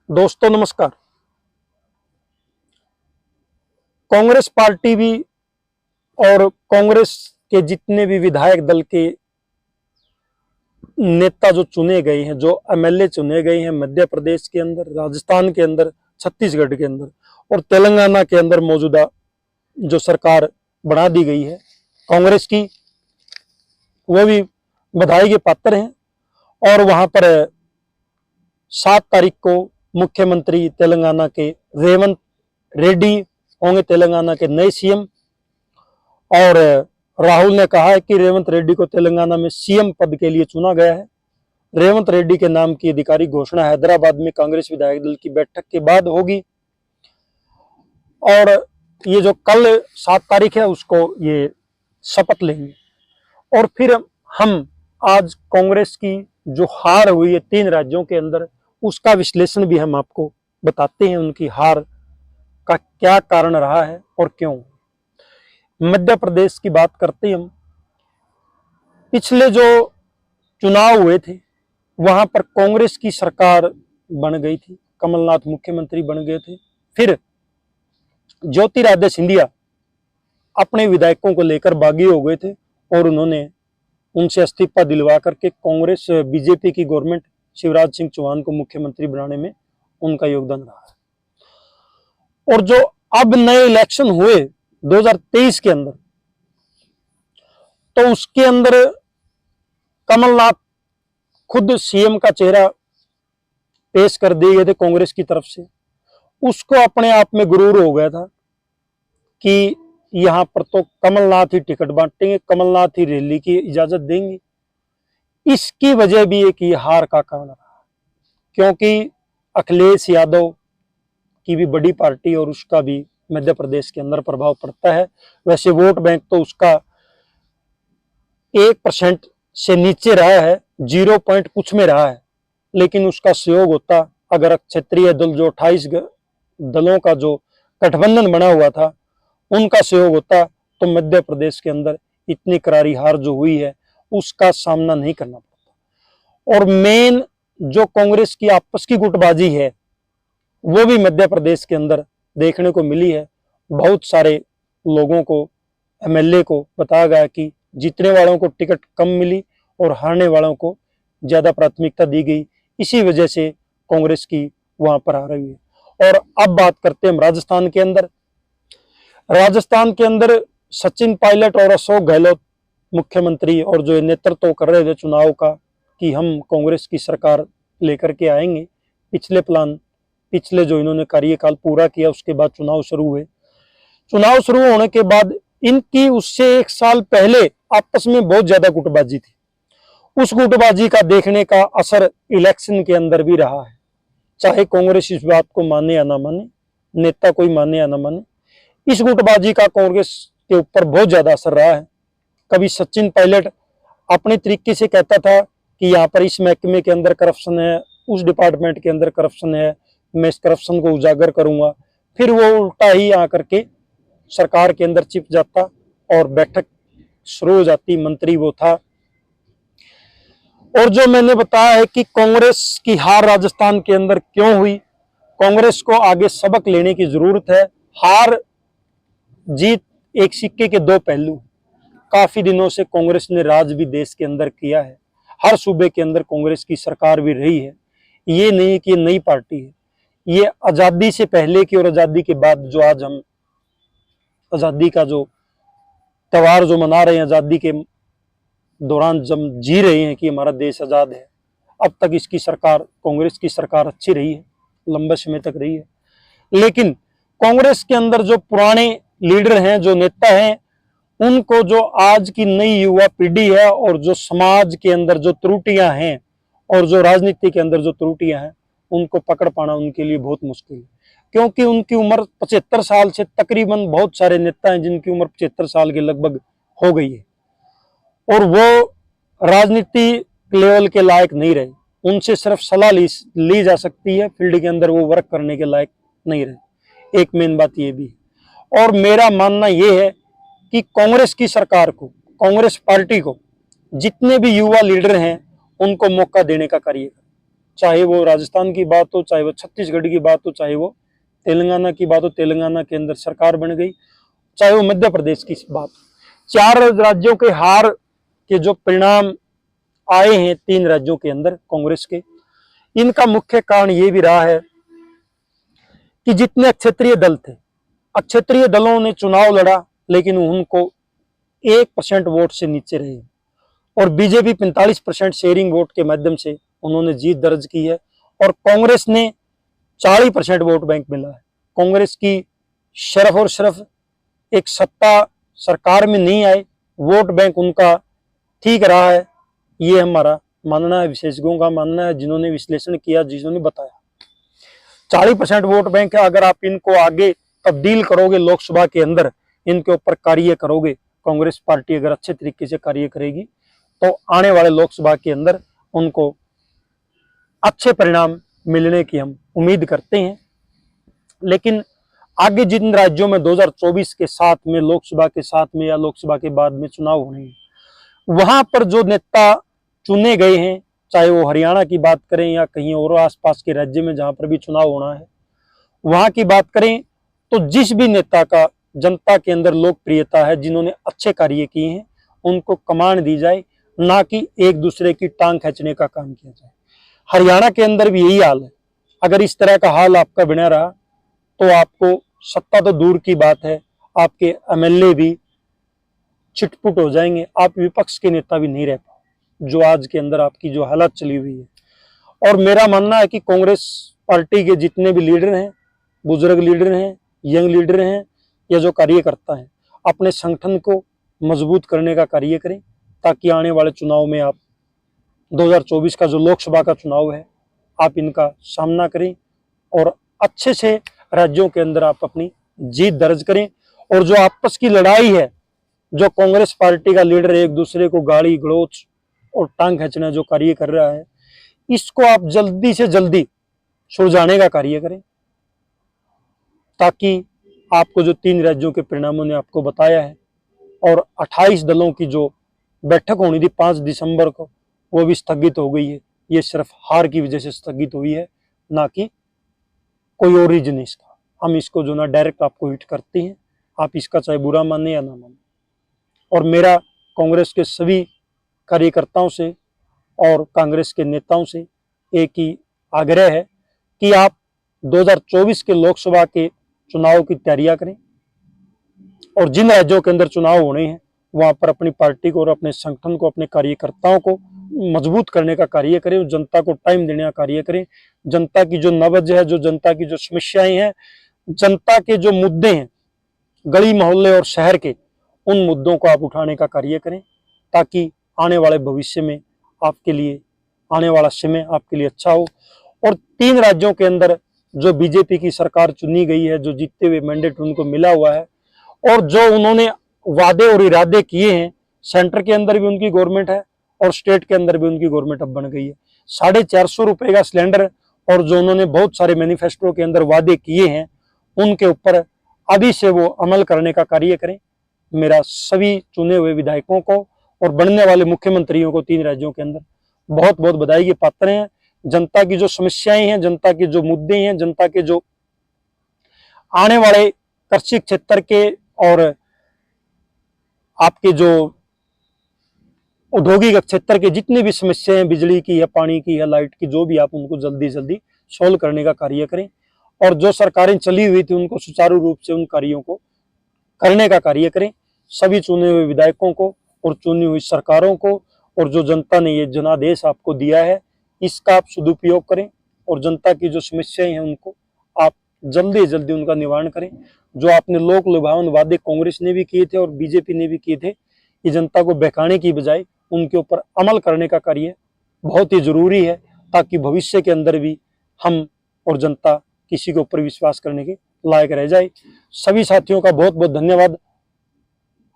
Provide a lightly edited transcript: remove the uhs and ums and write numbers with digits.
दोस्तों नमस्कार। कांग्रेस पार्टी भी और कांग्रेस के जितने भी विधायक दल के नेता जो चुने गए हैं, जो एमएलए चुने गए हैं मध्य प्रदेश के अंदर, राजस्थान के अंदर, छत्तीसगढ़ के अंदर और तेलंगाना के अंदर मौजूदा जो सरकार बना दी गई है कांग्रेस की, वो भी बधाई के पात्र हैं। और वहां पर 7 तारीख को मुख्यमंत्री तेलंगाना के रेवंत रेड्डी होंगे, तेलंगाना के नए सीएम। और राहुल ने कहा है कि रेवंत रेड्डी को तेलंगाना में सीएम पद के लिए चुना गया है। रेवंत रेड्डी के नाम की आधिकारिक घोषणा हैदराबाद में कांग्रेस विधायक दल की बैठक के बाद होगी। और ये जो कल 7 तारीख है उसको ये शपथ लेंगे। और फिर हम आज कांग्रेस की जो हार हुई है 3 राज्यों के अंदर, उसका विश्लेषण भी हम आपको बताते हैं, उनकी हार का क्या कारण रहा है और क्यों। मध्य प्रदेश की बात करते हैं हम। पिछले जो चुनाव हुए थे वहां पर कांग्रेस की सरकार बन गई थी, कमलनाथ मुख्यमंत्री बन गए थे। फिर ज्योतिरादित्य सिंधिया अपने विधायकों को लेकर बागी हो गए थे और उन्होंने उनसे इस्तीफा दिलवा करके कांग्रेस बीजेपी की गवर्नमेंट शिवराज सिंह चौहान को मुख्यमंत्री बनाने में उनका योगदान रहा है। और जो अब नए इलेक्शन हुए 2023 के अंदर, तो उसके अंदर कमलनाथ खुद सीएम का चेहरा पेश कर दिए गए थे कांग्रेस की तरफ से। उसको अपने आप में गुरूर हो गया था कि यहां पर तो कमलनाथ ही टिकट बांटेंगे, कमलनाथ ही रैली की इजाजत देंगे। इसकी वजह भी एक ये हार का कारण रहा, क्योंकि अखिलेश यादव की भी बड़ी पार्टी और उसका भी मध्य प्रदेश के अंदर प्रभाव पड़ता है। वैसे वोट बैंक तो उसका 1% से नीचे रहा है, 0 पॉइंट कुछ में रहा है, लेकिन उसका सहयोग होता अगर क्षेत्रीय दल जो 28 दलों का जो गठबंधन बना हुआ था उनका सहयोग होता, तो मध्य प्रदेश के अंदर इतनी करारी हार जो हुई है उसका सामना नहीं करना पड़ता। और मेन जो कांग्रेस की आपस की गुटबाजी है वो भी मध्य प्रदेश के अंदर देखने को मिली है। बहुत सारे लोगों को, एमएलए को बताया गया कि जीतने वालों को टिकट कम मिली और हारने वालों को ज्यादा प्राथमिकता दी गई, इसी वजह से कांग्रेस की वहां पर आ रही है। और अब बात करते हैं हम राजस्थान के अंदर। राजस्थान के अंदर सचिन पायलट और अशोक गहलोत मुख्यमंत्री और जो नेतृत्व कर रहे थे चुनाव का कि हम कांग्रेस की सरकार लेकर के आएंगे, पिछले जो इन्होंने कार्यकाल पूरा किया उसके बाद चुनाव शुरू हुए। चुनाव शुरू होने के बाद इनकी उससे 1 साल पहले आपस में बहुत ज्यादा गुटबाजी थी। उस गुटबाजी का देखने का असर इलेक्शन के अंदर भी रहा है, चाहे कांग्रेस इस बात को माने या ना माने, नेता कोई माने या ना माने, इस गुटबाजी का कांग्रेस के ऊपर बहुत ज्यादा असर रहा है। कभी सचिन पायलट अपने तरीके से कहता था कि यहाँ पर इस महकमे के अंदर करप्शन है, उस डिपार्टमेंट के अंदर करप्शन है, मैं इस करप्शन को उजागर करूंगा। फिर वो उल्टा ही आकर के सरकार के अंदर छिप जाता और बैठक शुरू हो जाती, मंत्री वो था। और जो मैंने बताया है कि कांग्रेस की हार राजस्थान के अंदर क्यों हुई, कांग्रेस को आगे सबक लेने की जरूरत है। हार जीत एक सिक्के के 2 पहलू। काफी दिनों से कांग्रेस ने राज भी देश के अंदर किया है, हर सूबे के अंदर कांग्रेस की सरकार भी रही है। ये नहीं कि ये नई पार्टी है, ये आजादी से पहले की और आजादी के बाद जो आज हम आजादी का जो त्योहार जो मना रहे हैं, आजादी के दौरान जब जी रहे हैं कि हमारा देश आजाद है, अब तक इसकी सरकार, कांग्रेस की सरकार अच्छी रही है, लंबे समय तक रही है। लेकिन कांग्रेस के अंदर जो पुराने लीडर हैं, जो नेता हैं, उनको जो आज की नई युवा पीढ़ी है और जो समाज के अंदर जो त्रुटियां हैं और जो राजनीति के अंदर जो त्रुटियां हैं, उनको पकड़ पाना उनके लिए बहुत मुश्किल है। क्योंकि उनकी उम्र 75 साल से तकरीबन, बहुत सारे नेता हैं जिनकी उम्र 75 साल के लगभग हो गई है और वो राजनीति लेवल के लायक नहीं रहे। उनसे सिर्फ सलाह ली जा सकती है, फील्ड के अंदर वो वर्क करने के लायक नहीं रहे। एक मेन बात ये भी है। और मेरा मानना ये है कि कांग्रेस की सरकार को, कांग्रेस पार्टी को जितने भी युवा लीडर हैं उनको मौका देने का कार्य करें। चाहे वो राजस्थान की बात हो, चाहे वो छत्तीसगढ़ की बात हो, चाहे वो तेलंगाना की बात हो, तेलंगाना के अंदर सरकार बन गई, चाहे वो मध्य प्रदेश की बात हो। 4 राज्यों के हार के जो परिणाम आए हैं 3 राज्यों के अंदर कांग्रेस के, इनका मुख्य कारण ये भी रहा है कि जितने क्षेत्रीय दल थे, क्षेत्रीय दलों ने चुनाव लड़ा लेकिन उनको 1% वोट से नीचे रहे, और बीजेपी 45% शेयरिंग वोट के माध्यम से उन्होंने जीत दर्ज की है, और कांग्रेस ने 40% वोट बैंक मिला है। कांग्रेस की सिर्फ और सिर्फ एक सत्ता सरकार में नहीं आए, वोट बैंक उनका ठीक रहा है, ये हमारा मानना है, विशेषज्ञों का मानना है, जिन्होंने विश्लेषण किया, जिन्होंने बताया। 40% वोट बैंक है, अगर आप इनको आगे तब्दील करोगे लोकसभा के अंदर, इनके ऊपर कार्य करोगे, कांग्रेस पार्टी अगर अच्छे तरीके से कार्य करेगी तो आने वाले लोकसभा के अंदर उनको अच्छे परिणाम मिलने की हम उम्मीद करते हैं। लेकिन आगे जिन राज्यों में 2024 के साथ में, लोकसभा के साथ में या लोकसभा के बाद में चुनाव होने हैं, वहां पर जो नेता चुने गए हैं, चाहे वो हरियाणा की बात करें या कहीं और आसपास के राज्य में जहां पर भी चुनाव होना है, वहां की बात करें तो जिस भी नेता का जनता के अंदर लोकप्रियता है, जिन्होंने अच्छे कार्य किए हैं, उनको कमान दी जाए, ना कि एक दूसरे की टांग खींचने का काम किया जाए। हरियाणा के अंदर भी यही हाल है। अगर इस तरह का हाल आपका बना रहा तो आपको सत्ता तो दूर की बात है, आपके एमएलए भी छिटपुट हो जाएंगे, आप विपक्ष के नेता भी नहीं रह पाओ, जो आज के अंदर आपकी जो हालत चली हुई है। और मेरा मानना है कि कांग्रेस पार्टी के जितने भी लीडर हैं, बुजुर्ग लीडर हैं, यंग लीडर हैं, या जो कार्यकर्ता हैं, अपने संगठन को मजबूत करने का कार्य करें, ताकि आने वाले चुनाव में आप 2024 का जो लोकसभा का चुनाव है, आप इनका सामना करें और अच्छे से राज्यों के अंदर आप अपनी जीत दर्ज करें। और जो आपस की लड़ाई है, जो कांग्रेस पार्टी का लीडर एक दूसरे को गाली गलौज और टांग खींचना जो कार्य कर रहा है, इसको आप जल्दी से जल्दी सुलझाने का कार्य करें, ताकि आपको जो 3 राज्यों के परिणामों ने आपको बताया है, और 28 दलों की जो बैठक होनी थी 5 दिसंबर को, वो भी स्थगित हो गई है। ये सिर्फ हार की वजह से स्थगित हुई है, ना कि कोई और रीजन इसका। हम इसको जो ना डायरेक्ट आपको हिट करते हैं, आप इसका चाहे बुरा माने या ना माने। और मेरा कांग्रेस के सभी कार्यकर्ताओं से और कांग्रेस के नेताओं से एक ही आग्रह है कि आप 2024 के लोकसभा के चुनाव की तैयारियां करें, और जिन राज्यों के अंदर चुनाव होने हैं वहां पर अपनी पार्टी को और अपने संगठन को, अपने कार्यकर्ताओं को मजबूत करने का कार्य करें, और जनता को टाइम देने का कार्य करें। जनता की जो नब्ज है, जो जनता की जो समस्याएं हैं, जनता के जो मुद्दे हैं, गली मोहल्ले और शहर के, उन मुद्दों को आप उठाने का कार्य करें, ताकि आने वाले भविष्य में आपके लिए, आने वाला समय आपके लिए अच्छा हो। और 3 राज्यों के अंदर जो बीजेपी की सरकार चुनी गई है, जो जीतते हुए मैंडेट उनको मिला हुआ है, और जो उन्होंने वादे और इरादे किए हैं, सेंटर के अंदर भी उनकी गवर्नमेंट है और स्टेट के अंदर भी उनकी गवर्नमेंट अब बन गई है। 450 रुपए का सिलेंडर, और जो उन्होंने बहुत सारे मैनिफेस्टो के अंदर वादे किए हैं, उनके ऊपर अभी से वो अमल करने का कार्य करें। मेरा सभी चुने हुए विधायकों को और बनने वाले मुख्यमंत्रियों को 3 राज्यों के अंदर बहुत बहुत बधाई के पात्र हैं। जनता की जो समस्याएं हैं, जनता के जो मुद्दे हैं, जनता के जो आने वाले कृषि क्षेत्र के और आपके जो औद्योगिक क्षेत्र के जितनी भी समस्याएं हैं, बिजली की या पानी की या लाइट की, जो भी, आप उनको जल्दी जल्दी सोल्व करने का कार्य करें, और जो सरकारें चली हुई थी उनको सुचारू रूप से उन कार्यों को करने का कार्य करें। सभी चुने हुए विधायकों को और चुनी हुई सरकारों को, और जो जनता ने ये जनादेश आपको दिया है, इसका आप सदुपयोग करें, और जनता की जो समस्याएं हैं उनको आप जल्दी जल्दी उनका निवारण करें। जो आपने लोक लुभावन वादे कांग्रेस ने भी किए थे और बीजेपी ने भी किए थे, ये जनता को बहकाने की बजाय उनके ऊपर अमल करने का कार्य बहुत ही जरूरी है, ताकि भविष्य के अंदर भी हम और जनता किसी के ऊपर विश्वास करने के लायक रह जाए। सभी साथियों का बहुत बहुत धन्यवाद।